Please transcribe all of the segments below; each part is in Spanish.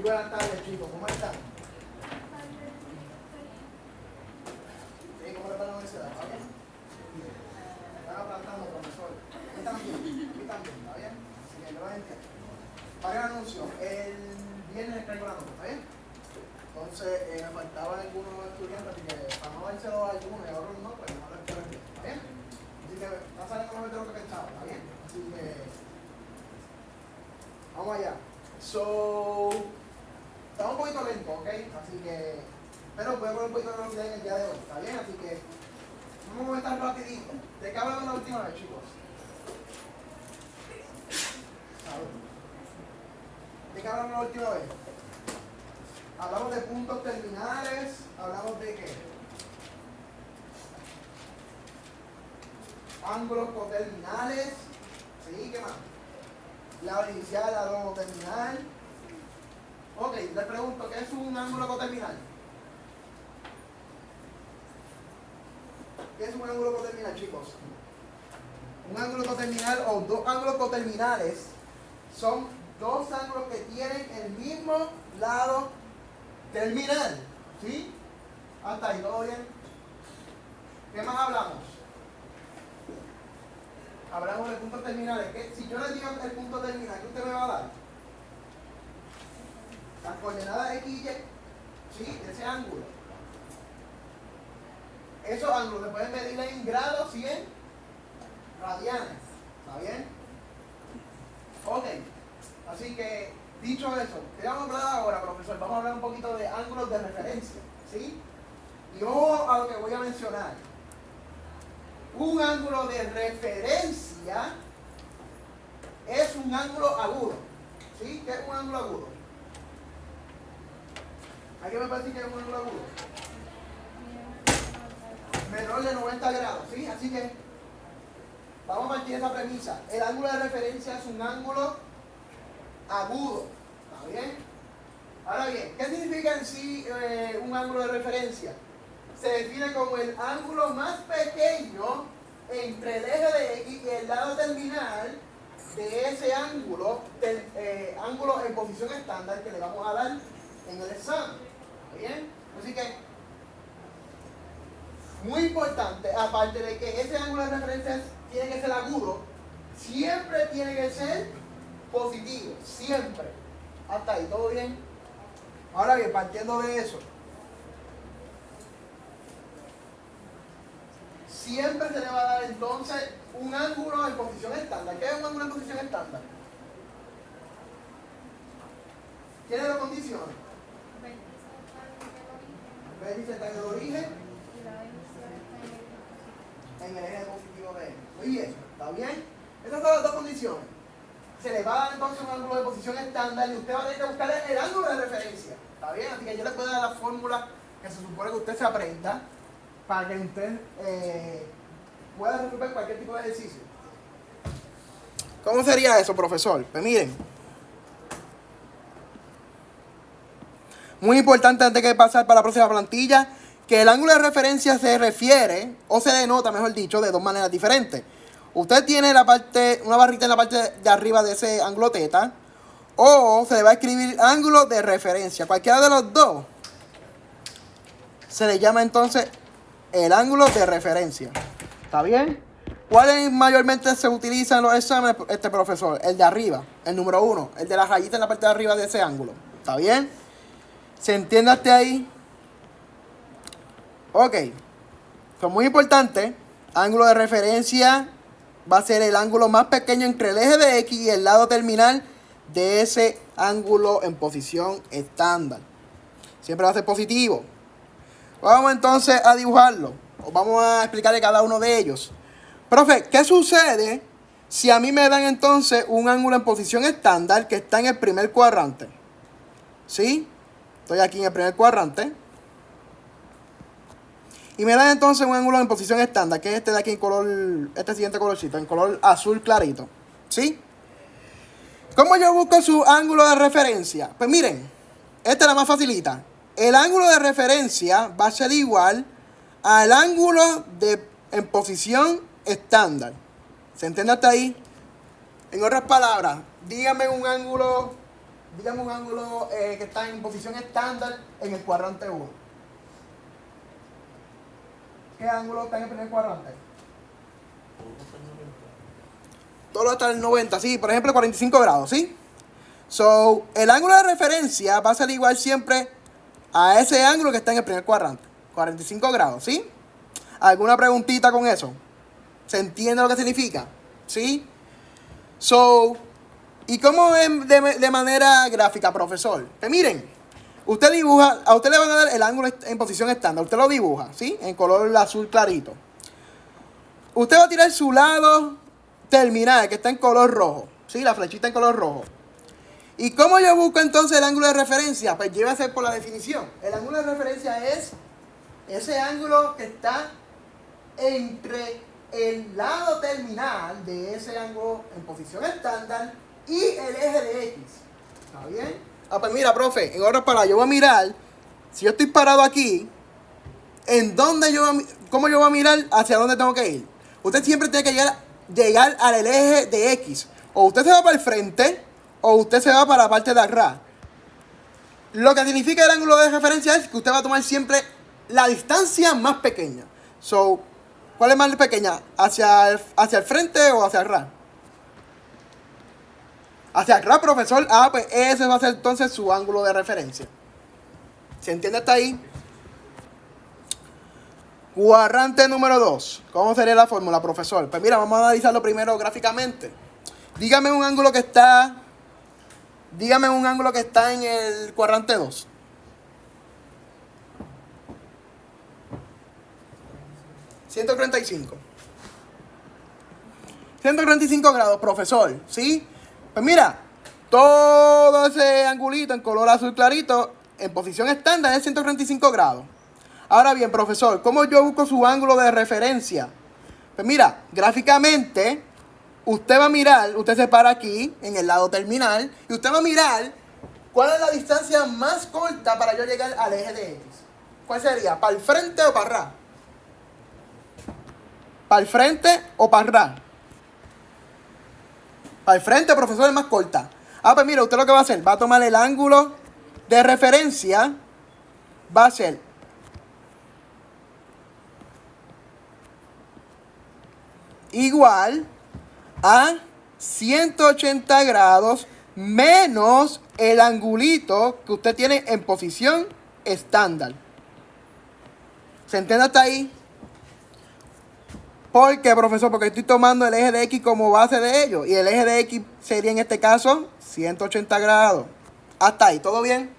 Muy buenas tardes, chicos. ¿Cómo están? Sí, ¿cómo le va la universidad? ¿Está bien? Están aplantando, profesor. ¿Aquí también? Aquí también, ¿está bien? Así que no lo entiendo. Varios anuncios. El viernes traigo la nota, ¿está bien? Entonces, me faltaban algunos estudiantes, así que para no dárselo a algunos y a otros no, pues no lo espero bien, ¿está bien? Así que va a salir con lo que pensaba, ¿está bien? Así que vamos allá. Estamos un poquito lentos, ¿ok? Así que, pero voy a poner un poquito de velocidad en el día de hoy, ¿está bien? Así que vamos a estar rapidito. ¿De qué hablamos la última vez, chicos? ¿De qué hablamos la última vez? Hablamos de puntos terminales, hablamos de qué? Ángulos coterminales, ¿sí? ¿Qué más? Lado inicial, lado terminal. Ok, les pregunto, ¿qué es un ángulo coterminal? ¿Qué es un ángulo coterminal, chicos? Un ángulo coterminal o dos ángulos coterminales son dos ángulos que tienen el mismo lado terminal. ¿Sí? Hasta ahí, ¿todo bien? ¿Qué más hablamos? Hablamos de puntos terminales. Si yo les digo el punto terminal, ¿qué usted me va a dar? Las coordenadas X y Y, ¿sí? Ese ángulo. Esos ángulos se pueden medir en grados y en radianes. ¿Está bien? Ok. Así que, dicho eso, ¿qué vamos a hablar ahora, profesor? Vamos a hablar un poquito de ángulos de referencia. ¿Sí? Y ojo a lo que voy a mencionar. Un ángulo de referencia es un ángulo agudo. ¿Sí? ¿Qué es un ángulo agudo? ¿Alguien me puede decir qué es un ángulo agudo? Menor de 90 grados, ¿sí? Así que vamos a partir de esa premisa. El ángulo de referencia es un ángulo agudo. ¿Está bien? Ahora bien, ¿qué significa en sí un ángulo de referencia? Se define como el ángulo más pequeño entre el eje de X y el lado terminal de ese ángulo, ángulo en posición estándar que le vamos a dar en el examen. ¿Está bien? Así que, muy importante, aparte de que ese ángulo de referencia tiene que ser agudo, siempre tiene que ser positivo, siempre. Hasta ahí, ¿todo bien? Ahora bien, partiendo de eso, siempre se le va a dar entonces un ángulo en posición estándar. ¿Qué es un ángulo en posición estándar? ¿Tiene dos condiciones? Vértice está en el origen, en el eje positivo de X. Muy bien, ¿está bien? Esas son las dos condiciones. Se le va a dar entonces un ángulo de posición estándar y usted va a tener que buscar el ángulo de referencia. ¿Está bien? Así que yo le puedo dar la fórmula que se supone que usted se aprenda para que usted pueda resolver cualquier tipo de ejercicio. ¿Cómo sería eso, profesor? Pues miren. Muy importante antes de pasar para la próxima plantilla, que el ángulo de referencia se refiere, o se denota, mejor dicho, de dos maneras diferentes. Usted tiene una barrita en la parte de arriba de ese ángulo θ, o se le va a escribir ángulo de referencia. Cualquiera de los dos se le llama entonces el ángulo de referencia. ¿Está bien? ¿Cuáles mayormente se utilizan en los exámenes, profesor? El de arriba, el número 1, el de la rayita en la parte de arriba de ese ángulo. ¿Está bien? ¿Se entiende hasta ahí? Ok. Son muy importantes. Ángulo de referencia va a ser el ángulo más pequeño entre el eje de X y el lado terminal de ese ángulo en posición estándar. Siempre va a ser positivo. Vamos entonces a dibujarlo. Vamos a explicarle cada uno de ellos. Profe, ¿qué sucede si a mí me dan entonces un ángulo en posición estándar que está en el primer cuadrante? ¿Sí? Estoy aquí en el primer cuadrante. Y me dan entonces un ángulo en posición estándar, que es este de aquí en color, este siguiente colorcito, en color azul clarito. ¿Sí? ¿Cómo yo busco su ángulo de referencia? Pues miren, esta es la más facilita. El ángulo de referencia va a ser igual al ángulo en posición estándar. ¿Se entiende hasta ahí? En otras palabras, dígame un ángulo Dígame un ángulo que está en posición estándar en el cuadrante 1. ¿Qué ángulo está en el primer cuadrante? Todo hasta el 90, sí, por ejemplo 45 grados, ¿sí? So, el ángulo de referencia va a ser igual siempre a ese ángulo que está en el primer cuadrante. 45 grados, ¿sí? ¿Alguna preguntita con eso? ¿Se entiende lo que significa? ¿Sí? So, ¿y cómo es de manera gráfica, profesor? Pues miren, usted dibuja, a usted le van a dar el ángulo en posición estándar. Usted lo dibuja, ¿sí? En color azul clarito. Usted va a tirar su lado terminal, que está en color rojo. ¿Sí? La flechita en color rojo. ¿Y cómo yo busco entonces el ángulo de referencia? Pues llévese por la definición. El ángulo de referencia es ese ángulo que está entre el lado terminal de ese ángulo en posición estándar y el eje de X. ¿Está bien? Pues mira, profe, en otras palabras, yo voy a mirar, si yo estoy parado aquí, ¿cómo yo voy a mirar hacia dónde tengo que ir? Usted siempre tiene que llegar al eje de X. O usted se va para el frente, o usted se va para la parte de atrás. Lo que significa el ángulo de referencia es que usted va a tomar siempre la distancia más pequeña. So, ¿cuál es más pequeña? ¿Hacia el frente o hacia atrás? Hacia atrás, profesor. Pues ese va a ser entonces su ángulo de referencia. ¿Se entiende hasta ahí? Cuadrante número 2. ¿Cómo sería la fórmula, profesor? Pues mira, vamos a analizarlo primero gráficamente. Dígame un ángulo que está en el cuadrante 2. $135 grados, profesor. ¿Sí? Pues mira, todo ese angulito en color azul clarito en posición estándar es 135 grados. Ahora bien, profesor, ¿cómo yo busco su ángulo de referencia? Pues mira, gráficamente, usted va a mirar, usted se para aquí, en el lado terminal, y usted va a mirar cuál es la distancia más corta para yo llegar al eje de X. ¿Cuál sería? ¿Para el frente o para atrás? ¿Para el frente o para atrás? Para el frente, profesor, es más corta. Pues mira, usted lo que va a hacer, va a tomar el ángulo de referencia, va a ser igual a 180 grados menos el angulito que usted tiene en posición estándar. ¿Se entiende hasta ahí? ¿Por qué, profesor? Porque estoy tomando el eje de X como base de ello. Y el eje de X sería en este caso 180 grados. Hasta ahí, ¿todo bien?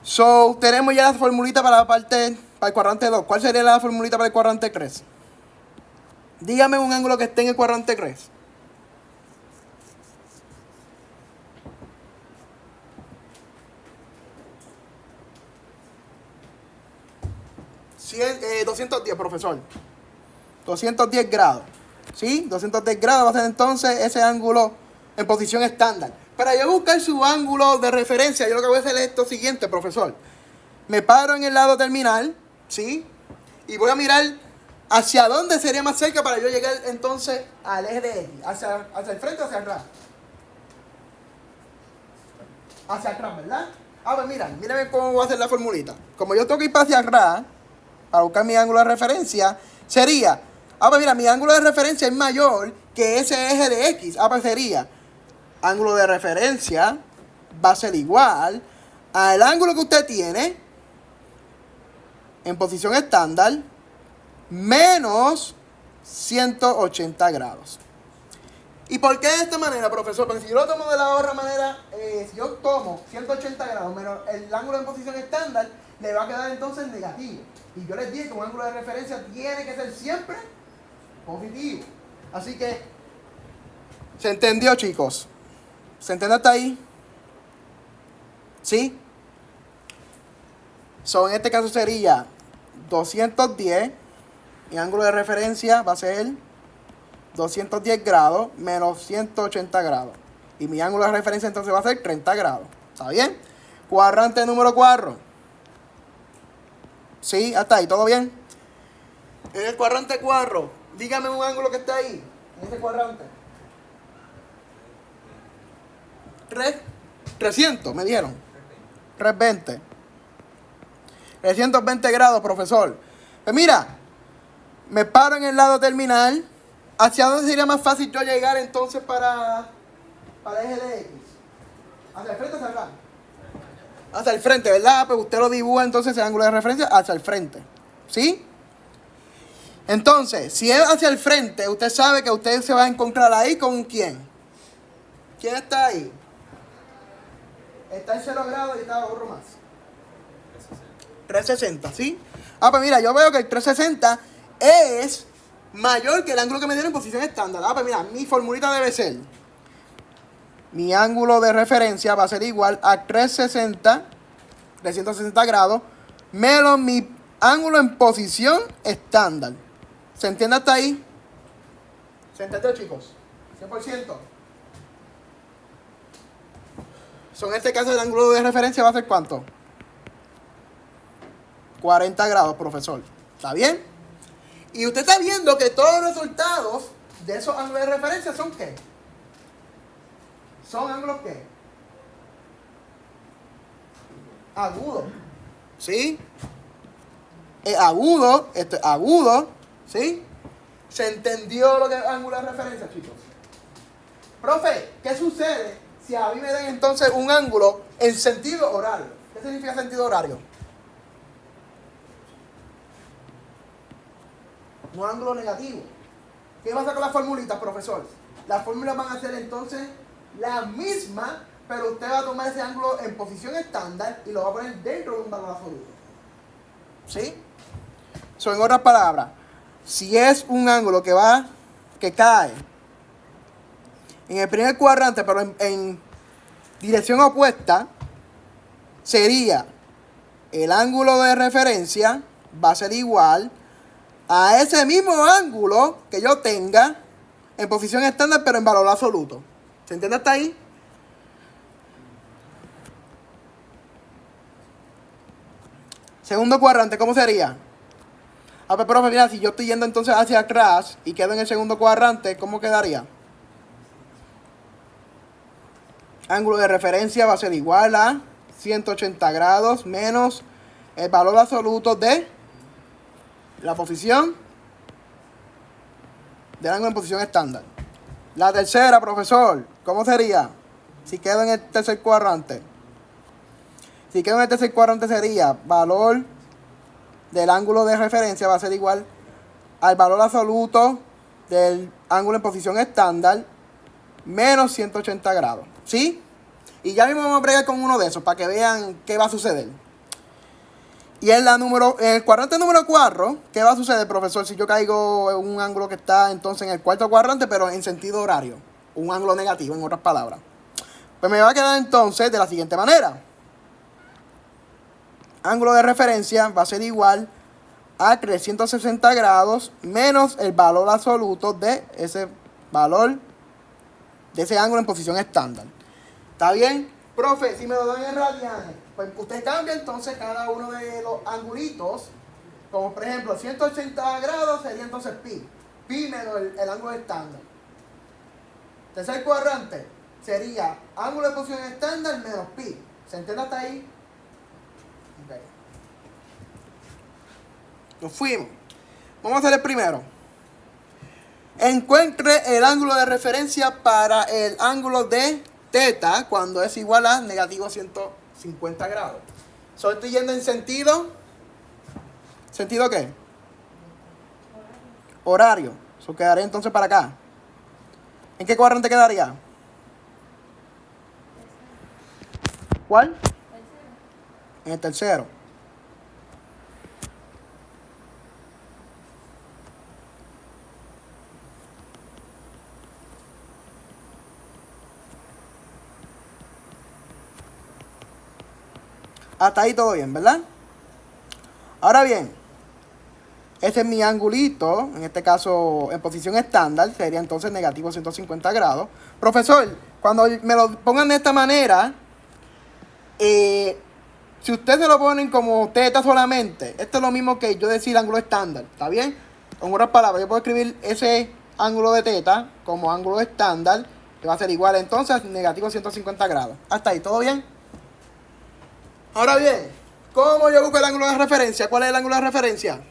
So, tenemos ya la formulita para el cuadrante 2. ¿Cuál sería la formulita para el cuadrante 3? Dígame un ángulo que esté en el cuadrante 3. ¿100, 210, profesor. 210 grados. ¿Sí? 210 grados va a ser entonces ese ángulo en posición estándar. Para yo buscar su ángulo de referencia, yo lo que voy a hacer es esto siguiente, profesor. Me paro en el lado terminal, ¿sí? Y voy a mirar hacia dónde sería más cerca para yo llegar entonces al eje de X. ¿Hacia el frente o hacia atrás? Hacia atrás, ¿verdad? Pues mírame cómo voy a hacer la formulita. Como yo tengo que ir para hacia atrás, para buscar mi ángulo de referencia, sería, pues mira, mi ángulo de referencia es mayor que ese eje de X. Pues sería, ángulo de referencia va a ser igual al ángulo que usted tiene en posición estándar menos 180 grados. ¿Y por qué de esta manera, profesor? Porque si yo lo tomo de la otra manera, si yo tomo 180 grados menos el ángulo en posición estándar, le va a quedar entonces negativo. Y yo les dije que un ángulo de referencia tiene que ser siempre positivo. Así que, ¿se entendió, chicos? ¿Se entiende hasta ahí? ¿Sí? En este caso sería 210. Mi ángulo de referencia va a ser 210 grados menos 180 grados. Y mi ángulo de referencia entonces va a ser 30 grados. ¿Está bien? Cuadrante número 4. ¿Sí? Hasta ahí, ¿todo bien? En el cuadrante 4, dígame un ángulo que está ahí, en ese cuadrante. 300, me dieron. 320. 320 grados, profesor. Pues mira, me paro en el lado terminal. ¿Hacia dónde sería más fácil yo llegar entonces para el eje de X? ¿Hacia el frente o hacia atrás? Hacia el frente, ¿verdad? Pues usted lo dibuja entonces el ángulo de referencia hacia el frente. ¿Sí? Entonces, si es hacia el frente, usted sabe que usted se va a encontrar ahí con ¿quién? ¿Quién está ahí? Está en 0 grados y está otro más. 360, ¿sí? Pues mira, yo veo que el 360 es mayor que el ángulo que me dieron en posición estándar. Pues mira, mi formulita debe ser: mi ángulo de referencia va a ser igual a 360 grados, menos mi ángulo en posición estándar. ¿Se entiende hasta ahí? ¿Se entendió, chicos? 100%. En este caso el ángulo de referencia va a ser ¿cuánto? 40 grados, profesor. ¿Está bien? Y usted está viendo que todos los resultados de esos ángulos de referencia son ¿qué? ¿Son ángulos qué? Agudos. ¿Sí? Agudo, agudo. ¿Sí? ¿Se entendió lo que es ángulo de referencia, chicos? Profe, ¿qué sucede si a mí me den entonces un ángulo en sentido horario? ¿Qué significa sentido horario? Un ángulo negativo. ¿Qué pasa con las formulitas, profesor? Las fórmulas van a ser entonces las mismas, pero usted va a tomar ese ángulo en posición estándar y lo va a poner dentro de un valor absoluto. ¿Sí? En otras palabras, si es un ángulo que cae en el primer cuadrante, pero en dirección opuesta, sería el ángulo de referencia va a ser igual a ese mismo ángulo que yo tenga en posición estándar, pero en valor absoluto. ¿Se entiende hasta ahí? Segundo cuadrante, ¿cómo sería? Pues profe, mira, si yo estoy yendo entonces hacia atrás y quedo en el segundo cuadrante, ¿cómo quedaría? Ángulo de referencia va a ser igual a 180 grados menos el valor absoluto de la posición del ángulo en posición estándar. La tercera, profesor, ¿cómo sería? Si quedo en el tercer cuadrante. Si quedo en el tercer cuadrante sería valor del ángulo de referencia va a ser igual al valor absoluto del ángulo en posición estándar menos 180 grados. ¿Sí? Y ya mismo vamos a bregar con uno de esos para que vean qué va a suceder. Y en el cuadrante número 4, ¿qué va a suceder, profesor? Si yo caigo en un ángulo que está entonces en el cuarto cuadrante, pero en sentido horario. Un ángulo negativo, en otras palabras. Pues me va a quedar entonces de la siguiente manera. Ángulo de referencia va a ser igual a 360 grados menos el valor absoluto de ese valor, de ese ángulo en posición estándar. ¿Está bien? Profe, si me lo dan en radianes, pues usted cambia entonces cada uno de los angulitos, como por ejemplo 180 grados sería entonces pi. Pi menos el ángulo estándar. Tercer cuadrante sería ángulo de posición estándar menos pi. ¿Se entiende hasta ahí? Okay. Nos fuimos. Vamos a hacer el primero. Encuentre el ángulo de referencia para el ángulo de teta cuando es igual a negativo 150 grados. Solo estoy yendo en sentido. ¿Sentido qué? Horario. Eso quedaría entonces para acá. ¿En qué cuadrante quedaría? ¿Cuál? En el tercero. Hasta ahí todo bien, ¿verdad? Ahora bien, ese es mi angulito, en este caso en posición estándar, sería entonces negativo 150 grados. Profesor, cuando me lo pongan de esta manera, si ustedes se lo ponen como teta solamente, esto es lo mismo que yo decir ángulo estándar, ¿está bien? Con otras palabras, yo puedo escribir ese ángulo de teta como ángulo estándar que va a ser igual entonces negativo 150 grados. Hasta ahí, ¿todo bien? Ahora bien, ¿cómo yo busco el ángulo de referencia? ¿Cuál es el ángulo de referencia?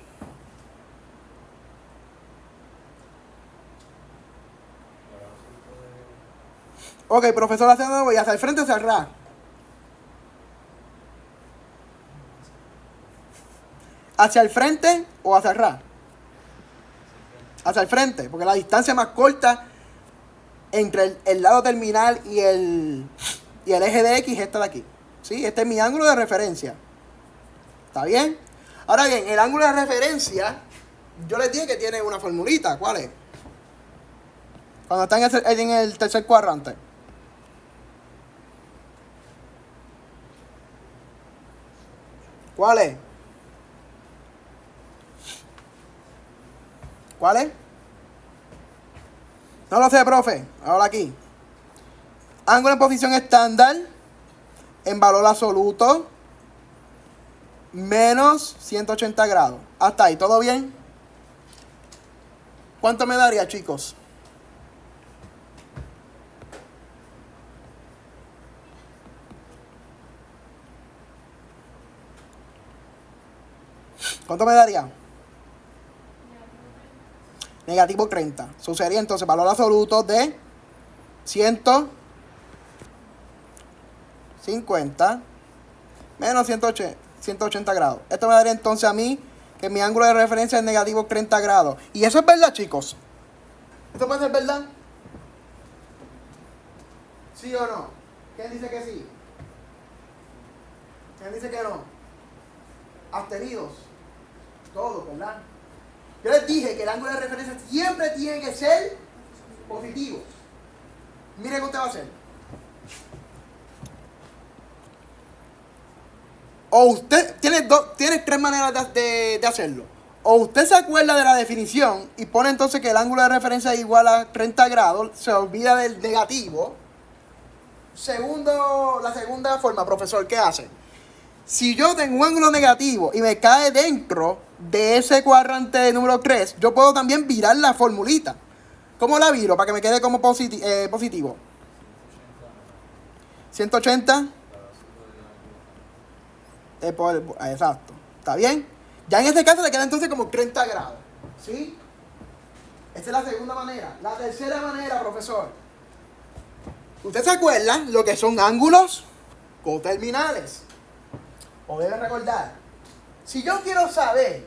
Ok, profesor, hacia dónde voy, hacia el frente o hacia atrás. ¿Hacia el frente o hacia atrás? Hacia el frente, porque la distancia más corta entre el lado terminal y el eje de X es esta de aquí. ¿Sí? Este es mi ángulo de referencia. ¿Está bien? Ahora bien, el ángulo de referencia, yo les dije que tiene una formulita. ¿Cuál es? Cuando está en el tercer cuadrante. ¿Cuál es? ¿Cuál es? No lo sé, profe. Ahora aquí. Ángulo en posición estándar en valor absoluto menos 180 grados. Hasta ahí, ¿todo bien? ¿Cuánto me daría, chicos? ¿Cuánto me daría? Negativo 30. Eso sería entonces valor absoluto de 150 menos 180 grados. Esto me daría entonces a mí que mi ángulo de referencia es negativo 30 grados. Y eso es verdad, chicos. ¿Esto puede ser verdad? ¿Sí o no? ¿Quién dice que sí? ¿Quién dice que no? Abstenidos. Todos, ¿verdad? Yo les dije que el ángulo de referencia siempre tiene que ser positivo. Mire cómo usted va a hacer. O usted tiene tres maneras de hacerlo. O usted se acuerda de la definición y pone entonces que el ángulo de referencia es igual a 30 grados, se olvida del negativo. La segunda forma, profesor, ¿qué hace? Si yo tengo un ángulo negativo y me cae dentro de ese cuadrante número 3, yo puedo también virar la formulita. ¿Cómo la viro? Para que me quede como positivo. 180. Exacto. ¿Está bien? Ya en este caso le queda entonces como 30 grados. ¿Sí? Esa es la segunda manera. La tercera manera, profesor. ¿Usted se acuerda lo que son ángulos coterminales? O debe recordar. Si yo quiero saber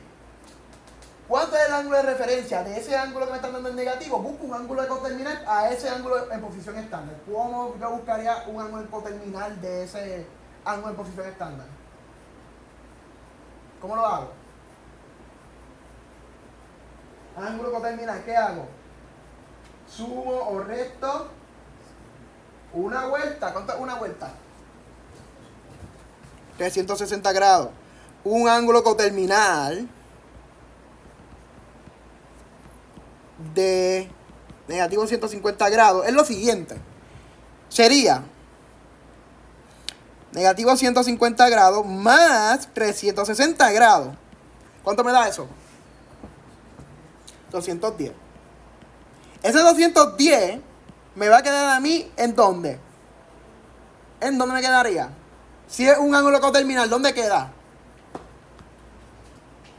cuánto es el ángulo de referencia de ese ángulo que me están dando en negativo, busco un ángulo de coterminal a ese ángulo en posición estándar. ¿Cómo yo buscaría un ángulo coterminal de ese ángulo en posición estándar? ¿Cómo lo hago? Ángulo coterminal, ¿qué hago? Sumo o resto una vuelta. ¿Cuánto es una vuelta? 360 grados. Un ángulo coterminal de negativo 150 grados es lo siguiente. Sería negativo 150 grados más 360 grados. ¿Cuánto me da eso? 210. Ese 210 me va a quedar a mí ¿en dónde? ¿En dónde me quedaría? Si es un ángulo coterminal, ¿dónde queda?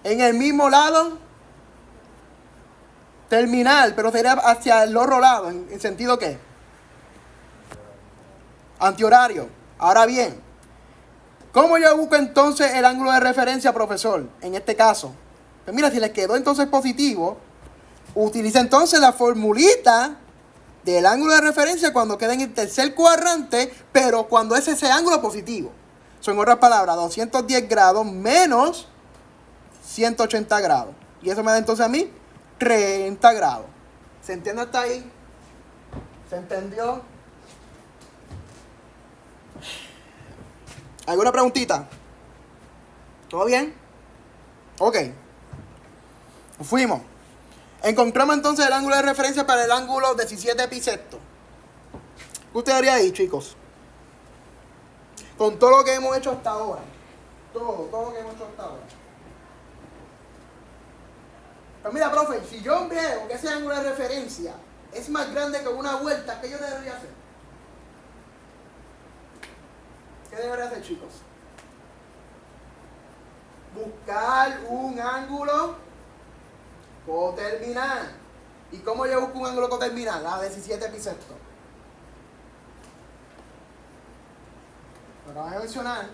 En el mismo lado terminal, pero sería hacia el otro lado. ¿En sentido qué? Antihorario. Ahora bien, ¿cómo yo busco entonces el ángulo de referencia, profesor? En este caso. Pues mira, si les quedó entonces positivo, utiliza entonces la formulita del ángulo de referencia cuando quede en el tercer cuadrante, pero cuando es ese ángulo positivo. Son, en otras palabras, 210 grados menos 180 grados. Y eso me da entonces a mí 30 grados. ¿Se entiende hasta ahí? ¿Se entendió? ¿Alguna preguntita? ¿Todo bien? Ok. Fuimos. Encontramos entonces el ángulo de referencia para el ángulo 17 bisecto. ¿Qué usted haría ahí, chicos? Con todo lo que hemos hecho hasta ahora. Todo lo que hemos hecho hasta ahora. Pues mira, profe, si yo veo que ese ángulo de referencia es más grande que una vuelta, ¿qué yo debería hacer? ¿Qué debería hacer, chicos? Buscar un ángulo coterminal. ¿Y cómo yo busco un ángulo coterminal? A 17 bisectos. Lo acabo de mencionar.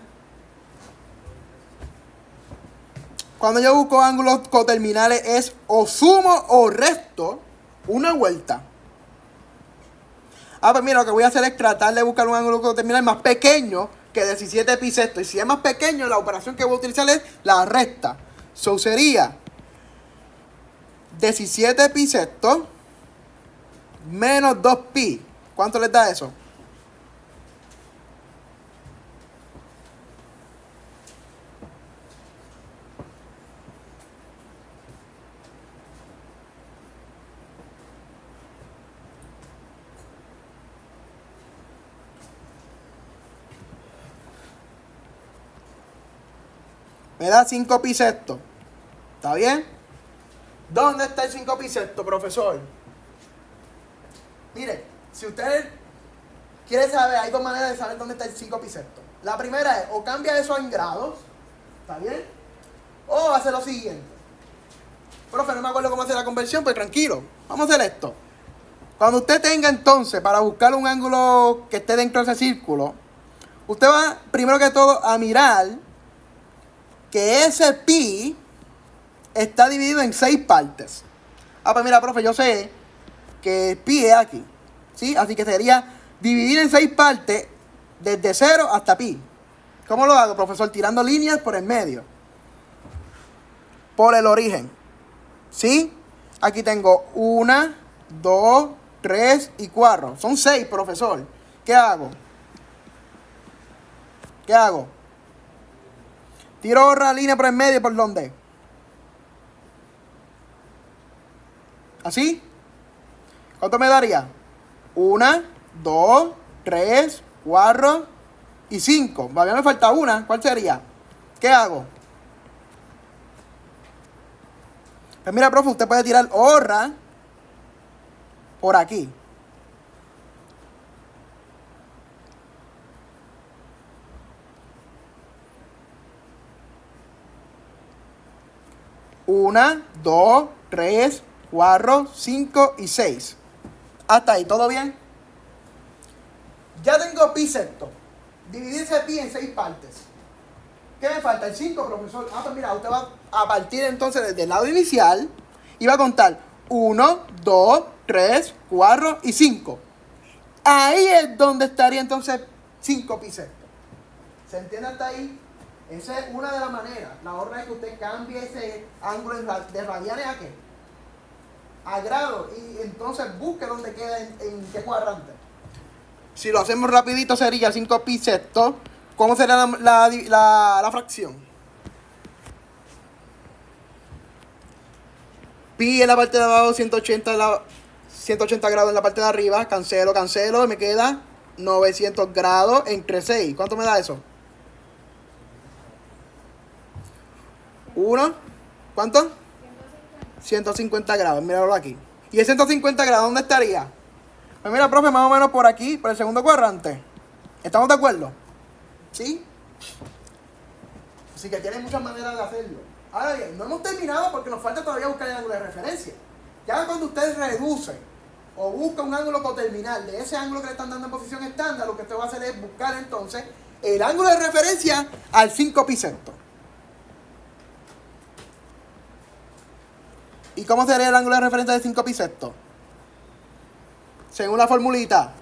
Cuando yo busco ángulos coterminales es o sumo o resto una vuelta. Pues mira, lo que voy a hacer es tratar de buscar un ángulo coterminal más pequeño que 17 bisectos. Y si es más pequeño, la operación que voy a utilizar es la recta. So sería 17 bisectos menos 2pi. ¿Cuánto les da eso? Me da 5 pi sexto. ¿Está bien? ¿Dónde está el 5 pi sexto, profesor? Mire, si usted quiere saber, hay dos maneras de saber dónde está el 5 pi sexto. La primera es, o cambia eso en grados, ¿está bien? O hace lo siguiente. Profe, no me acuerdo cómo hacer la conversión, pues tranquilo, vamos a hacer esto. Cuando usted tenga entonces, para buscar un ángulo que esté dentro de ese círculo, usted va primero que todo a mirar que ese pi está dividido en 6 partes. Pues mira, profe, yo sé que pi es aquí, ¿sí? Así que sería dividir en 6 partes desde 0 hasta pi. ¿Cómo lo hago, profesor? Tirando líneas por el medio. Por el origen. ¿Sí? Aquí tengo 1, 2, 3 y 4. Son 6, profesor. ¿Qué hago? ¿Qué hago? Tiro otra línea por el medio, ¿por dónde? ¿Así? ¿Cuánto me daría? 1, 2, 3, 4 y 5. Todavía me falta una. ¿Cuál sería? ¿Qué hago? Pues mira, profe, usted puede tirar otra por aquí. Una, 2, 3, 4, 5 y 6. Hasta ahí, ¿todo bien? Ya tengo pi sexto. Dividir ese pi en 6 partes. ¿Qué me falta? El 5, profesor. Pues mira, usted va a partir entonces desde el lado inicial y va a contar 1, 2, 3, 4 y 5. Ahí es donde estaría entonces 5 pi sexto. ¿Se entiende hasta ahí? Esa es una de las maneras. La otra es que usted cambie ese ángulo de radianes a qué? A grado. Y entonces busque dónde queda en qué cuadrante. Si lo hacemos rapidito sería 5 pi sexto. ¿Cómo será la fracción? Pi en la parte de abajo, 180 grados en la parte de arriba. Cancelo, cancelo. Me queda 900 grados entre 6. ¿Cuánto me da eso? 1. ¿Cuánto? 150 grados. Míralo aquí. ¿Y el 150 grados dónde estaría? Pues mira, profe, más o menos por aquí, por el segundo cuadrante. ¿Estamos de acuerdo? ¿Sí? Así que tienen muchas maneras de hacerlo. Ahora bien, no hemos terminado porque nos falta todavía buscar el ángulo de referencia. Ya cuando usted reduce o busca un ángulo coterminal de ese ángulo que le están dando en posición estándar, lo que usted va a hacer es buscar entonces el ángulo de referencia al 5 pi sexto. ¿Y cómo sería el ángulo de referencia de 5 pi sexto? Según la formulita.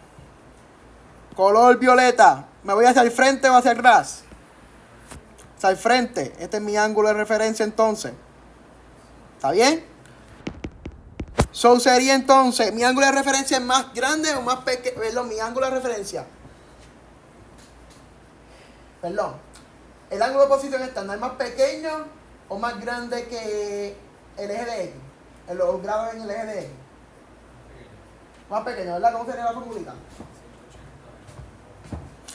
Color violeta. ¿Me voy hacia el frente o hacia atrás? Hacia el frente. Este es mi ángulo de referencia entonces. ¿Está bien? So sería entonces, ¿mi ángulo de referencia es más grande o más pequeño? Perdón, mi ángulo de referencia. Perdón. ¿El ángulo de posición estándar es más pequeño o más grande que el eje de X? Los grados en el eje de X. Más pequeño, ¿verdad? ¿Cómo sería la formulita?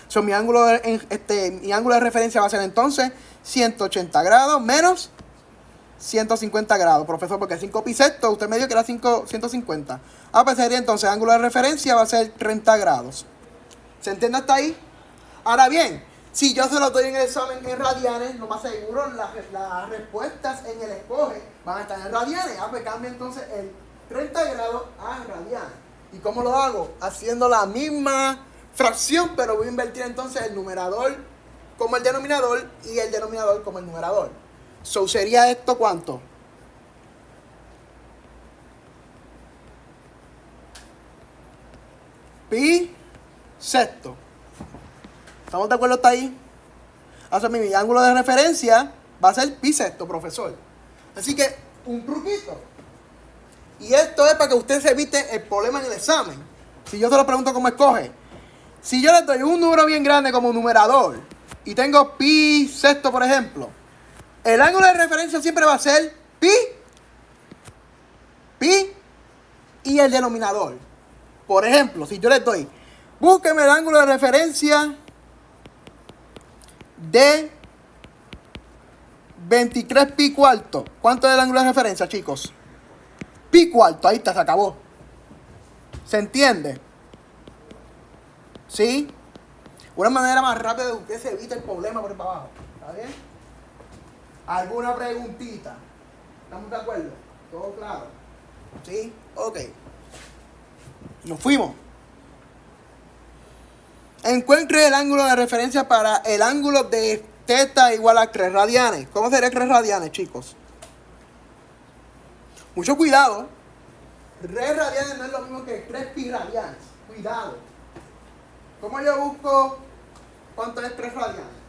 So, mi ángulo de referencia va a ser entonces 180 grados menos 150 grados, profesor, porque 5 pi sexto, usted me dijo que era 150. Pues sería entonces, ángulo de referencia va a ser 30 grados. ¿Se entiende hasta ahí? Ahora bien, si yo se lo doy en el examen en radianes, lo más seguro, las respuestas en el escoge van a estar en radianes. Pues cambia entonces el 30 grados a radianes. ¿Y cómo lo hago? Haciendo la misma fracción, pero voy a invertir entonces el numerador como el denominador y el denominador como el numerador. So, ¿sería esto cuánto? Pi sexto. ¿Estamos de acuerdo hasta ahí? Así mi ángulo de referencia va a ser pi sexto, profesor. Así que, un truquito. Y esto es para que usted se evite el problema en el examen. Si yo se lo pregunto cómo escoge. Si yo le doy un número bien grande como numerador y tengo pi sexto, por ejemplo, el ángulo de referencia siempre va a ser pi y el denominador. Por ejemplo, si yo le doy, búsqueme el ángulo de referencia de 23 pi cuarto. ¿Cuánto es el ángulo de referencia, chicos? Pi cuarto, ahí está, se acabó. ¿Se entiende? ¿Sí? Una manera más rápida de que usted se evite el problema por ahí para abajo. ¿Está bien? ¿Alguna preguntita? ¿Estamos de acuerdo? ¿Todo claro? ¿Sí? Ok. Nos fuimos. Encuentre el ángulo de referencia para el ángulo de θ igual a 3 radianes. ¿Cómo sería 3 radianes, chicos? Mucho cuidado. 3 radianes no es lo mismo que 3 pi radianes. Cuidado. ¿Cómo yo busco cuánto es 3 radianes?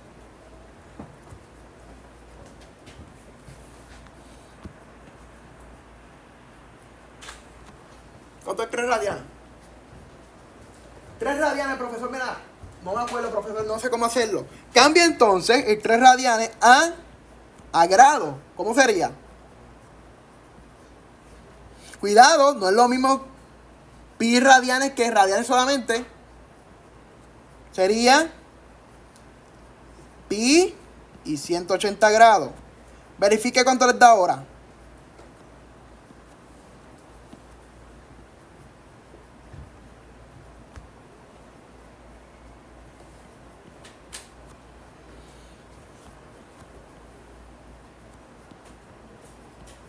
¿Cuánto es 3 radianes? 3 radianes, profesor, mira. No me acuerdo, profesor, no sé cómo hacerlo. Cambia entonces el 3 radianes a grado. ¿Cómo sería? Cuidado, no es lo mismo pi radianes que radianes solamente. Sería pi y 180 grados. Verifique cuánto les da ahora.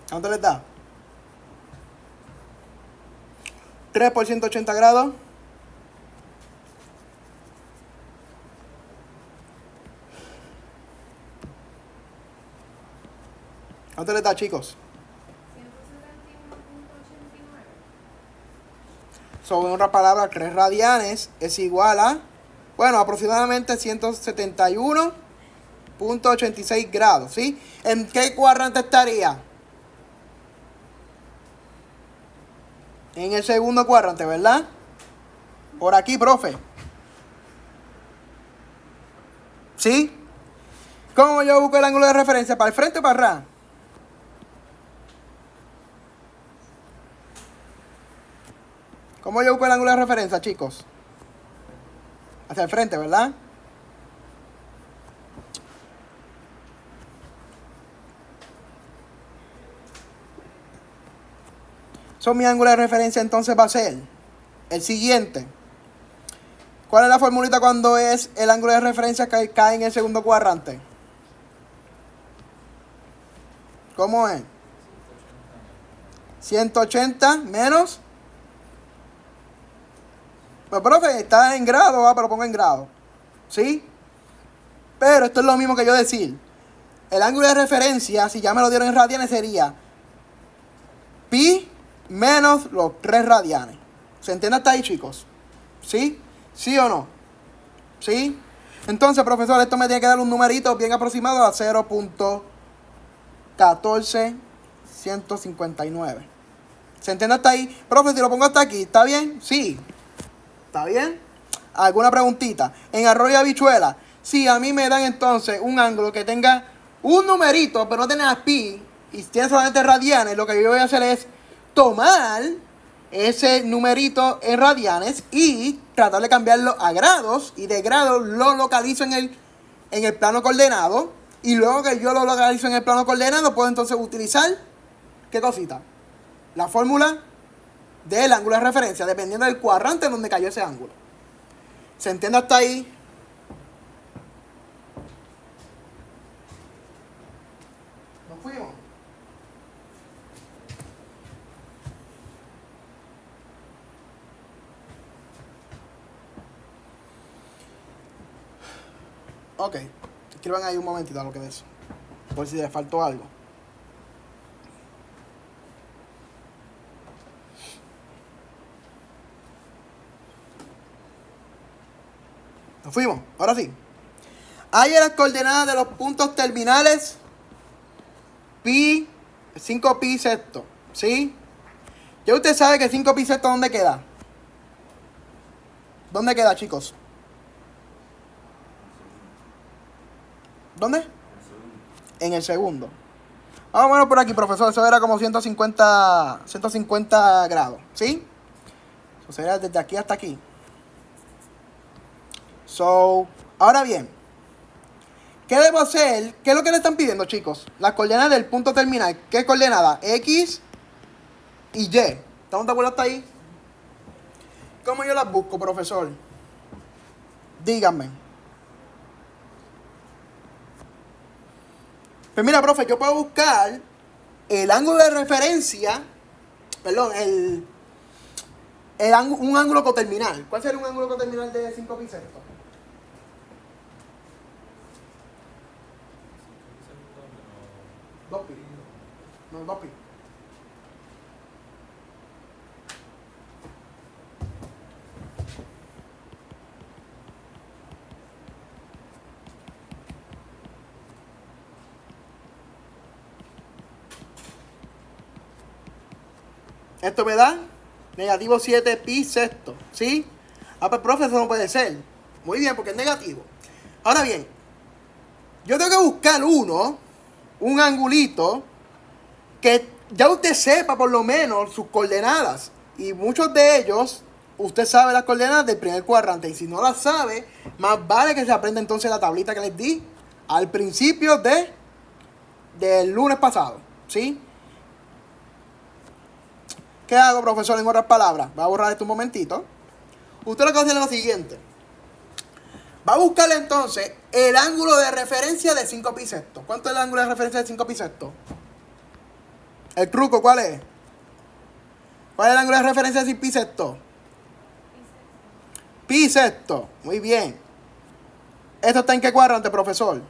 ¿Cuánto les da? 3 por 180 grados. ¿Cuánto les da, chicos? 171.89. Sobre otra palabra, 3 radianes es igual a, bueno, aproximadamente 171.86 grados, ¿sí? ¿En qué cuadrante estaría? En el segundo cuadrante, ¿verdad? Por aquí, profe. ¿Sí? ¿Cómo yo busco el ángulo de referencia? ¿Para el frente o para atrás? ¿Cómo yo busco el ángulo de referencia, chicos? Hacia el frente, ¿verdad? Mi ángulo de referencia entonces va a ser el siguiente. ¿Cuál es la formulita cuando es el ángulo de referencia que cae en el segundo cuadrante? ¿Cómo es? 180 menos. Pues, profe, está en grado, pero pongo en grado. ¿Sí? Pero esto es lo mismo que yo decir. El ángulo de referencia, si ya me lo dieron en radianes, sería pi menos los 3 radianes. ¿Se entiende hasta ahí, chicos? ¿Sí? ¿Sí o no? ¿Sí? Entonces, profesor, esto me tiene que dar un numerito bien aproximado a 0.14159. ¿Se entiende hasta ahí? Profe, si lo pongo hasta aquí, ¿está bien? Sí. ¿Está bien? ¿Alguna preguntita? En arroz y habichuela, si a mí me dan entonces un ángulo que tenga un numerito, pero no tenga pi, y tiene solamente radianes, lo que yo voy a hacer es tomar ese numerito en radianes y tratar de cambiarlo a grados, y de grados lo localizo en el plano coordenado, Y luego que yo lo localizo en el plano coordenado, puedo entonces utilizar, ¿qué cosita? La fórmula del ángulo de referencia, dependiendo del cuadrante en donde cayó ese ángulo. ¿Se entiende hasta ahí? Nos fuimos. Ok, escriban ahí un momentito a lo que de eso, por si les faltó algo. Nos fuimos, ahora sí. Hay las coordenadas de los puntos terminales pi, 5 pi sexto, ¿sí? Ya usted sabe que 5 pi sexto, ¿dónde queda? ¿Dónde queda, chicos? ¿Dónde? En el segundo. Vamos a poner por aquí, profesor. Eso era como 150 grados, ¿sí? Eso sería desde aquí hasta aquí. Ahora bien, ¿qué debo hacer? ¿Qué es lo que le están pidiendo, chicos? Las coordenadas del punto terminal. ¿Qué coordenada? X y Y. ¿Estamos de acuerdo hasta ahí? ¿Cómo yo las busco, profesor? Díganme. Pues mira, profe, yo puedo buscar el ángulo de referencia, perdón, un ángulo coterminal. ¿Cuál sería un ángulo coterminal de 5 pi sexto? Dos pi. No, 2 pi. Esto me da negativo 7 pi sexto, ¿sí? Ah, pues profe, eso no puede ser. Muy bien, porque es negativo. Ahora bien, yo tengo que buscar un angulito, que ya usted sepa por lo menos sus coordenadas. Y muchos de ellos, usted sabe las coordenadas del primer cuadrante. Y si no las sabe, más vale que se aprenda entonces la tablita que les di al principio del lunes pasado, ¿sí? ¿Qué hago, profesor? En otras palabras, voy a borrar esto un momentito. Usted lo que va a hacer es lo siguiente. Va a buscarle entonces el ángulo de referencia de 5 pi sexto. ¿Cuánto es el ángulo de referencia de 5 pi sexto? El truco, ¿cuál es? ¿Cuál es el ángulo de referencia de 5 pi sexto? Pi sexto. Muy bien. ¿Esto está en qué cuadrante, profesor?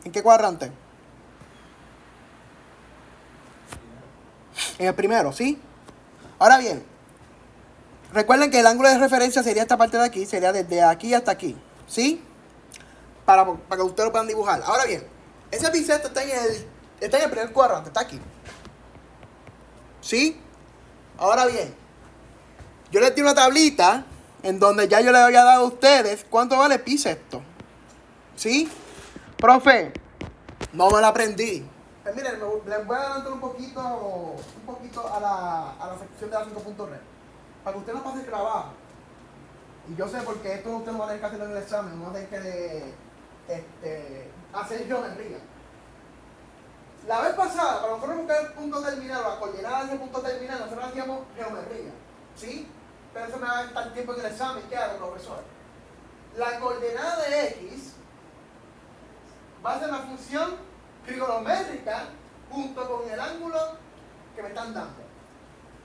¿En qué cuadrante? En el primero, ¿sí? Ahora bien, recuerden que el ángulo de referencia sería esta parte de aquí, sería desde aquí hasta aquí, ¿sí? Para que ustedes lo puedan dibujar. Ahora bien, ese pi sexto está en el primer cuadrante, está aquí, ¿sí? Ahora bien, yo les di una tablita en donde ya yo les había dado a ustedes cuánto vale pi sexto, ¿sí? Profe, no me la aprendí. Pues miren, les voy a adelantar un poquito a la sección de la 5.red, para que usted no pase el trabajo. Y yo sé porque esto usted no va a tener que hacerlo en el examen, no va a tener que hacer geometría. La vez pasada, para nosotros buscar el punto terminal o la coordenada del punto terminal, nosotros hacíamos geometría, ¿sí? Pero eso me va a gastar tiempo en el examen. ¿Qué hago, profesor? La coordenada de X va a ser la función trigonométrica junto con el ángulo que me están dando.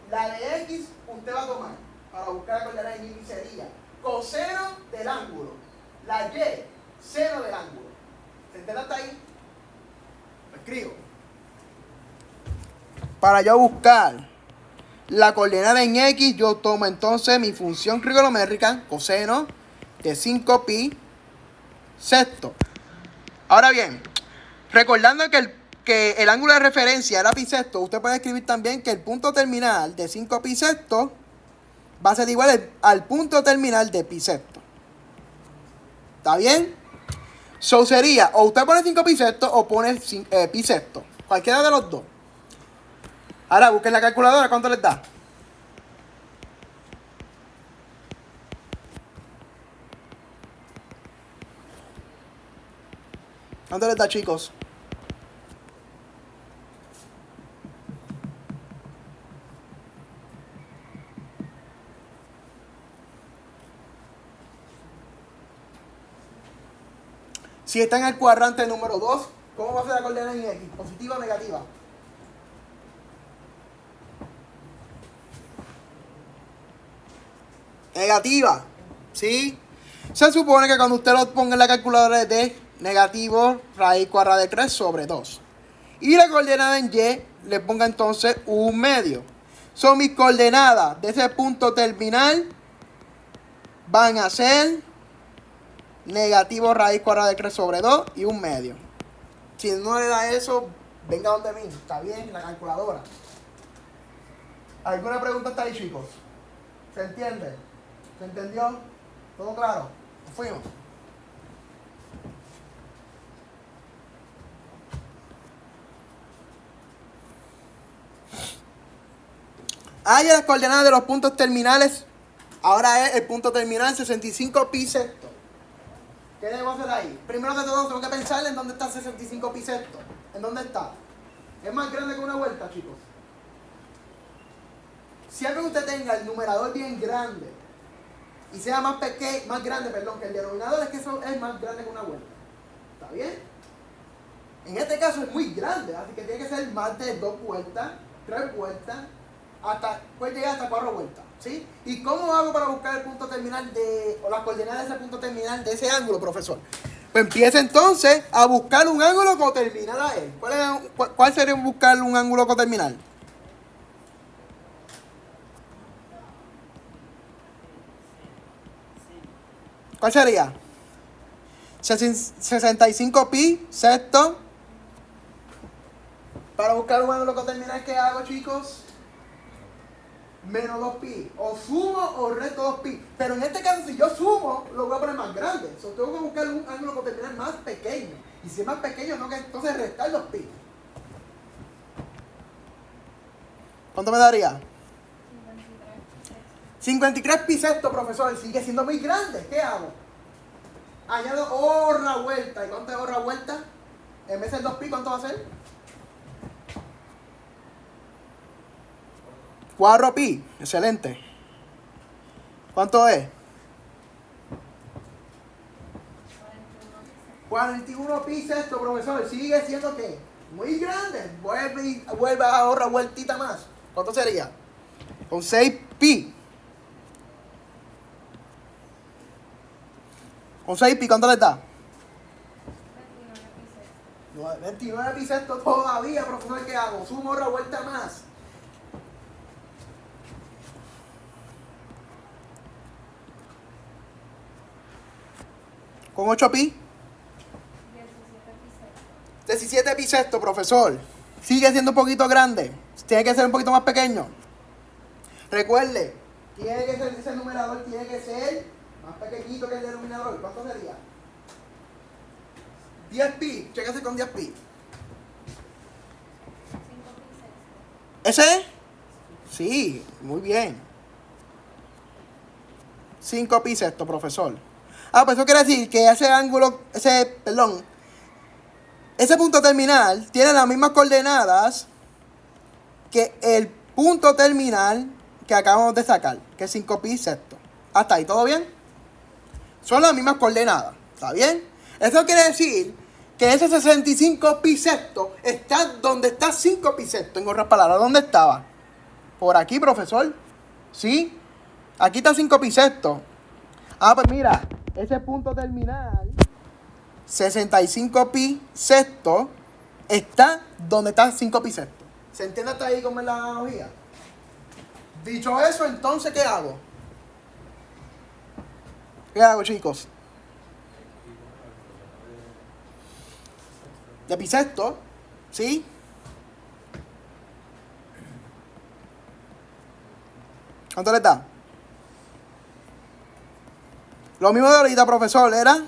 La de X usted va a tomar para buscar la coordenada de Y sería coseno del ángulo. La Y, seno del ángulo. ¿Se entiende hasta ahí? Lo escribo. Para yo buscar la coordenada en X, yo tomo entonces mi función trigonométrica, coseno de 5 pi sexto. Ahora bien, recordando que el ángulo de referencia era pi sexto, usted puede escribir también que el punto terminal de 5 pi sexto va a ser igual al punto terminal de pi sexto. ¿Está bien? So sería, o usted pone 5 pi sexto o pone pi sexto. Cualquiera de los dos. Ahora busquen la calculadora, ¿cuánto les da? ¿Cuánto les da, chicos? Si está en el cuadrante número 2, ¿cómo va a ser la coordenada en X? ¿Positiva o negativa? Negativa. ¿Sí? Se supone que cuando usted lo ponga en la calculadora de negativo raíz cuadrada de 3 sobre 2. Y la coordenada en Y le ponga entonces 1/2. Son mis coordenadas de ese punto terminal. Van a ser negativo raíz cuadrada de 3 sobre 2 y 1/2. Si no le da eso, venga donde mí. Está bien, la calculadora. ¿Alguna pregunta hasta ahí, chicos? ¿Se entiende? ¿Se entendió? ¿Todo claro? Nos fuimos. Haya las coordenadas de los puntos terminales. Ahora es el punto terminal 65 pi sexto. ¿Qué debo hacer ahí? Primero de todo, tengo que pensar en dónde está 65 pi sexto. ¿En dónde está? Es más grande que una vuelta, chicos. Siempre que usted tenga el numerador bien grande y sea más grande, que el denominador, es que eso es más grande que una vuelta. ¿Está bien? En este caso es muy grande, así que tiene que ser más de 2 vueltas, 3 vueltas, puede llegar hasta 4 vueltas. ¿Sí? ¿Y cómo hago para buscar el punto terminal o las coordenadas de ese punto terminal de ese ángulo, profesor? Pues empieza entonces a buscar un ángulo coterminal a él. ¿Cuál sería buscar un ángulo coterminal? ¿Cuál sería? 65 pi sexto. Para buscar un ángulo coterminal, ¿qué hago, chicos? Menos 2pi. O sumo o resto 2pi. Pero en este caso, si yo sumo, lo voy a poner más grande. Tengo que buscar un ángulo coterminal más pequeño. Y si es más pequeño, tengo que entonces restar 2pi. ¿Cuánto me daría? 53 pi sexto, profesor. Sigue siendo muy grande. ¿Qué hago? Añado otra vuelta. ¿Y cuánto es otra vuelta? En vez de 2pi, ¿cuánto va a ser? 4pi. Excelente. ¿Cuánto es? 41 pi sexto, profesor. Sigue siendo ¿qué? Muy grande. Vuelve a otra vueltita más. ¿Cuánto sería? Con 6pi. Con 6pi, ¿cuánto le da? 29 pi sexto todavía, profesor. ¿Qué hago? Sumo otra vuelta más. Con 8pi. 17 pi sexto, profesor. Sigue siendo un poquito grande. Tiene que ser un poquito más pequeño. Recuerde, tiene que ser ese numerador, tiene que ser más pequeñito que el denominador. ¿Cuánto sería? 10pi. Chéquese con 10pi. ¿Ese? Sí, muy bien. 5pi sexto, profesor. Pues eso quiere decir que ese punto terminal tiene las mismas coordenadas que el punto terminal que acabamos de sacar, que es 5pi sexto. ¿Hasta ahí todo bien? Son las mismas coordenadas, ¿está bien? Eso quiere decir que ese 65 pi sexto está donde está 5 pi sexto. En otras palabras, ¿dónde estaba? Por aquí, profesor. ¿Sí? Aquí está 5 pi sexto. Pues mira, ese punto terminal 65 pi sexto está donde está 5 pi sexto. ¿Se entiende hasta ahí cómo es la analogía? Dicho eso, entonces, ¿qué hago? ¿Qué hago, chicos? De pi sexto, ¿sí? ¿Cuánto le da? Lo mismo de ahorita, profesor, era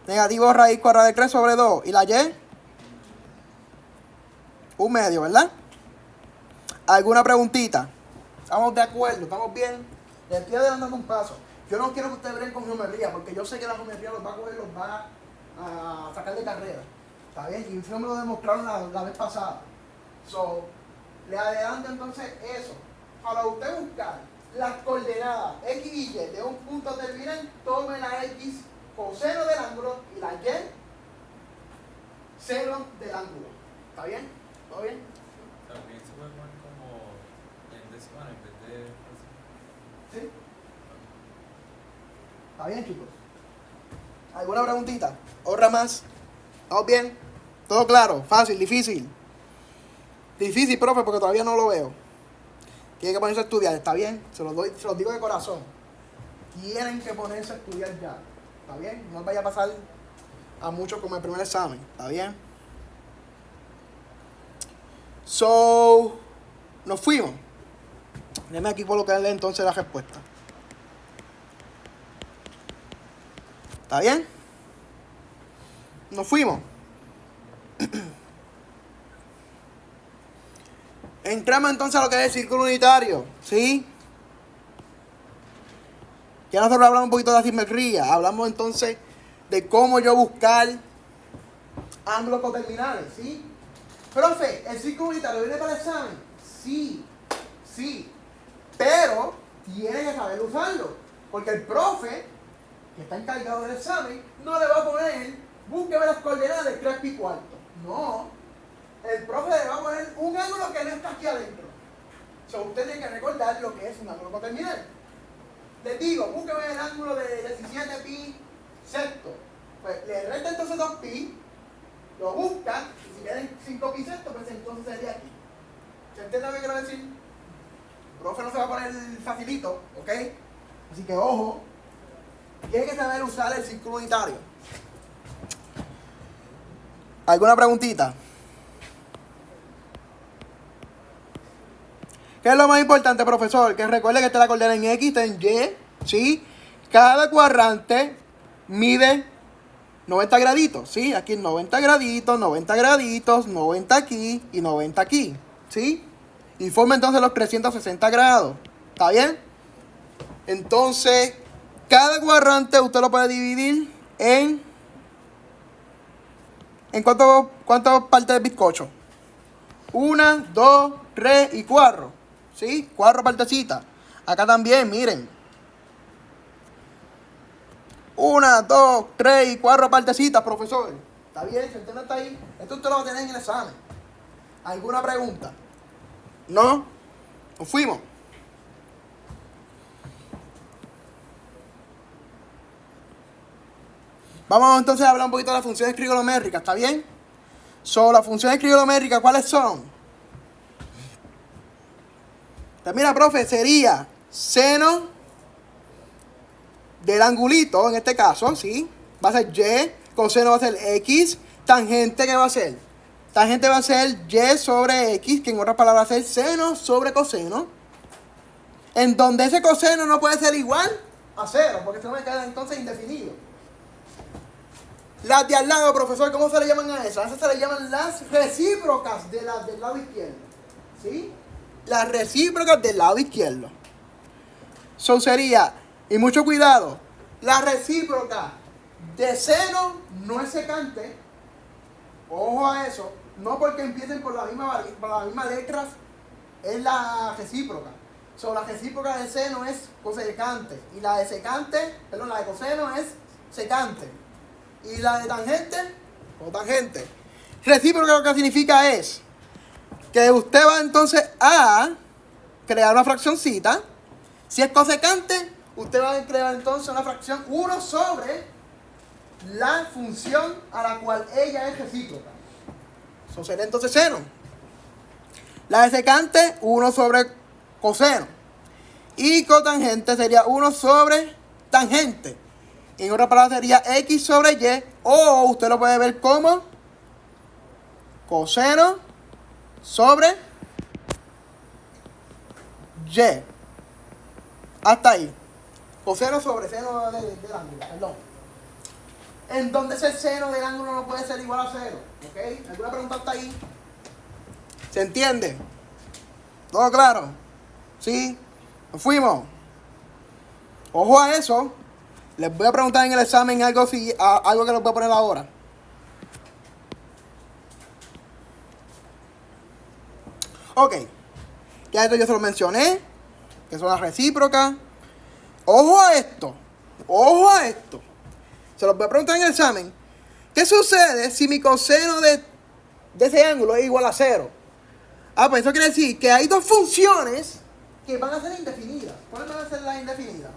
negativo raíz cuadrada de 3 sobre 2. ¿Y la Y? 1/2, ¿verdad? ¿Alguna preguntita? ¿Estamos de acuerdo? ¿Estamos bien? Les estoy adelantando un paso. Yo no quiero que ustedes breguen con geometría, porque yo sé que la geometría los va a coger, los va a sacar de carrera. ¿Está bien? Y eso me lo demostraron la vez pasada. So, le adelanto entonces eso. Para usted buscar las coordenadas X y Y de un punto terminal, tome la X coseno del ángulo y la Y seno del ángulo. ¿Está bien? ¿Todo bien? También se puede poner como en decimal en vez de... ¿Sí? ¿Está bien, chicos? ¿Alguna preguntita? ¿Otra más? ¿Estamos bien? ¿Todo claro? ¿Fácil? ¿Difícil? Difícil, profe, porque todavía no lo veo. Tiene que ponerse a estudiar, ¿está bien? Se los digo de corazón. Tienen que ponerse a estudiar ya. ¿Está bien? No les vaya a pasar a muchos como el primer examen. ¿Está bien? So, nos fuimos. Déjame aquí colocarle entonces la respuesta. ¿Está bien? Nos fuimos. Entramos entonces a lo que es el círculo unitario, ¿sí? Ya nosotros hablamos un poquito de la simetría. Hablamos entonces de cómo yo buscar ángulos coterminales, ¿sí? Profe, ¿el círculo unitario viene para el examen? Sí, sí. Pero tiene que saber usarlo. Porque el profe, que está encargado del examen, no le va a poner, búsqueme las coordenadas del 3 pi cuarto. No. El profe le va a poner un ángulo que no está aquí adentro. So, usted tiene que recordar lo que es un ángulo coterminal. Les digo, búsqueme el ángulo de 17 pi sexto. Pues le resta entonces 2 pi, lo busca, y si quedan 5 pi sexto, pues entonces sería aquí. ¿Se entiende lo que quiero decir? El profe no se va a poner facilito, ¿ok? Así que ojo, tiene que saber usar el círculo unitario. ¿Alguna preguntita? ¿Qué es lo más importante, profesor? Que recuerde que está la coordenada en X, está en Y, ¿sí? Cada cuadrante mide 90 graditos, ¿sí? Aquí 90 graditos, 90 graditos, 90 aquí y 90 aquí, ¿sí? Y forma entonces los 360 grados, ¿está bien? Entonces, cada cuadrante usted lo puede dividir en cuántas partes de bizcocho. 1, 2, 3 y 4. ¿Sí? 4 partecitas. Acá también, miren. 1, 2, 3 y 4 partecitas, profesor. ¿Está bien? Si usted no está ahí, esto usted lo va a tener en el examen. ¿Alguna pregunta? ¿No? Nos fuimos. Vamos entonces a hablar un poquito de las funciones trigonométricas, ¿está bien? Las funciones trigonométricas, ¿cuáles son? Pues mira, profe, sería seno del angulito, en este caso, ¿sí? Va a ser Y, coseno va a ser X, tangente, ¿qué va a ser? Tangente va a ser Y sobre X, que en otras palabras va a ser seno sobre coseno. En donde ese coseno no puede ser igual a 0, porque se me queda entonces indefinido. Las de al lado, profesor, ¿cómo se le llaman a esas? A esas se le llaman las recíprocas de las del lado izquierdo. ¿Sí? Las recíprocas del lado izquierdo. Eso sería, y mucho cuidado, la recíproca de seno no es secante. Ojo a eso. No porque empiecen por la misma letras es la recíproca. La recíproca de seno es cosecante. Y la de la de coseno es secante. Y la de tangente, cotangente. Recíproca lo que significa es que usted va entonces a crear una fraccioncita. Si es cosecante, usted va a crear entonces una fracción 1 sobre la función a la cual ella es recíproca. Eso sería entonces seno. La de secante, 1 sobre coseno. Y cotangente sería 1 sobre tangente. En otra palabra sería X sobre Y. O usted lo puede ver como coseno sobre Y. Hasta ahí. Coseno sobre seno del ángulo, perdón. En donde ese seno del ángulo no puede ser igual a 0. ¿Ok? ¿Alguna pregunta hasta ahí? ¿Se entiende? ¿Todo claro? ¿Sí? Nos fuimos. Ojo a eso. Les voy a preguntar en el examen algo que les voy a poner ahora. Ok. Ya esto yo se lo mencioné. Que son las recíprocas. Ojo a esto. Ojo a esto. Se los voy a preguntar en el examen. ¿Qué sucede si mi coseno de ese ángulo es igual a 0? Pues eso quiere decir que hay dos funciones que van a ser indefinidas. ¿Cuáles van a ser las indefinidas?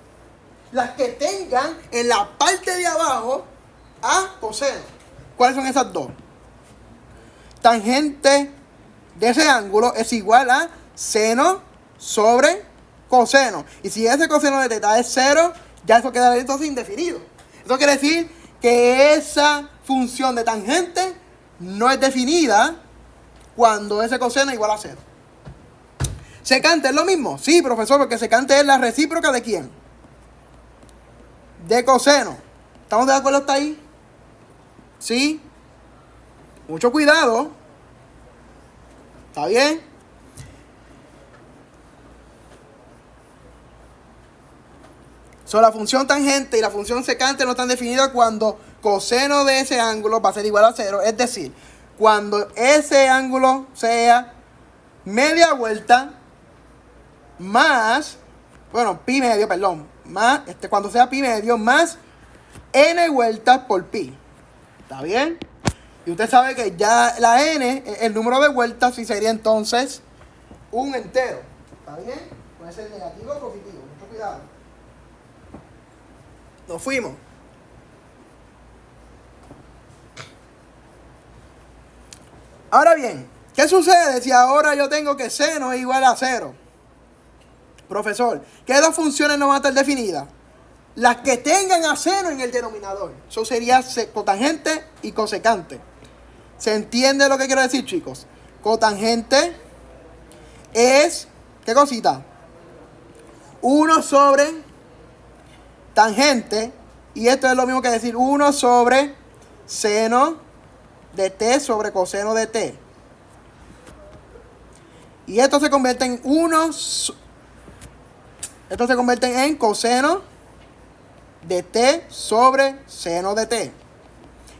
Las que tengan en la parte de abajo a coseno. ¿Cuáles son esas dos? Tangente de ese ángulo es igual a seno sobre coseno. Y si ese coseno de teta es 0, ya eso queda entonces indefinido. Eso quiere decir que esa función de tangente no es definida cuando ese coseno es igual a 0. ¿Secante es lo mismo? Sí, profesor, porque secante es la recíproca ¿de quién? De coseno. ¿Estamos de acuerdo hasta ahí? ¿Sí? Mucho cuidado. ¿Está bien? La función tangente y la función secante no están definidas cuando coseno de ese ángulo va a ser igual a 0. Es decir, cuando ese ángulo sea media vuelta más, pi medio, más, cuando sea pi medio más n vueltas por pi. ¿Está bien? Y usted sabe que ya la n, el número de vueltas, y sería entonces un entero. ¿Está bien? Puede ser negativo o positivo. Mucho cuidado. Nos fuimos. Ahora bien, ¿qué sucede si ahora yo tengo que seno es igual a 0? Profesor, ¿qué dos funciones no van a estar definidas? Las que tengan a seno en el denominador. Eso sería cotangente y cosecante. ¿Se entiende lo que quiero decir, chicos? Cotangente es, ¿qué cosita? 1 sobre tangente, y esto es lo mismo que decir 1 sobre seno de t sobre coseno de t. Y esto se convierte en esto se convierte en coseno de t sobre seno de t.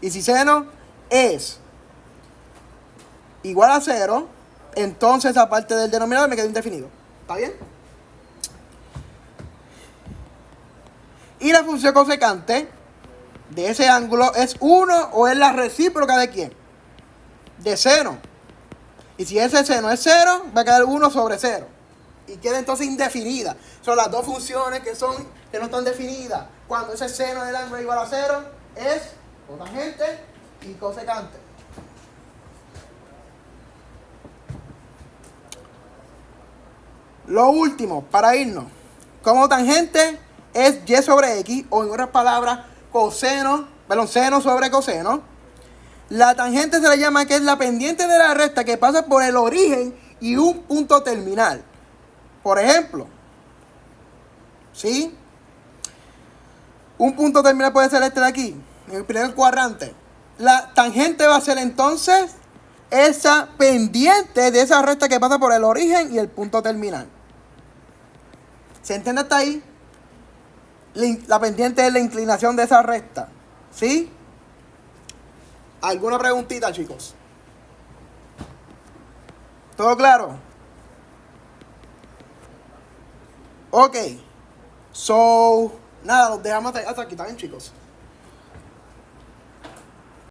Y si seno es igual a 0, entonces esa parte del denominador me queda indefinido. ¿Está bien? Y la función cosecante de ese ángulo es 1 o es la recíproca ¿de quién? De seno. Y si ese seno es 0, va a quedar 1 sobre 0. Y queda entonces indefinida. Son las dos funciones que no están definidas. Cuando ese seno del ángulo es igual a 0, es cotangente y cosecante. Lo último, para irnos. Como tangente es y sobre x, o en otras palabras, seno sobre coseno. La tangente se le llama que es la pendiente de la recta que pasa por el origen y un punto terminal. Por ejemplo, ¿sí? Un punto terminal puede ser este de aquí, en el primer cuadrante. La tangente va a ser entonces esa pendiente de esa recta que pasa por el origen y el punto terminal. ¿Se entiende hasta ahí? La pendiente es la inclinación de esa recta. ¿Sí? ¿Alguna preguntita, chicos? ¿Todo claro? Ok. Nada, los dejamos hasta aquí, ¿está bien, chicos?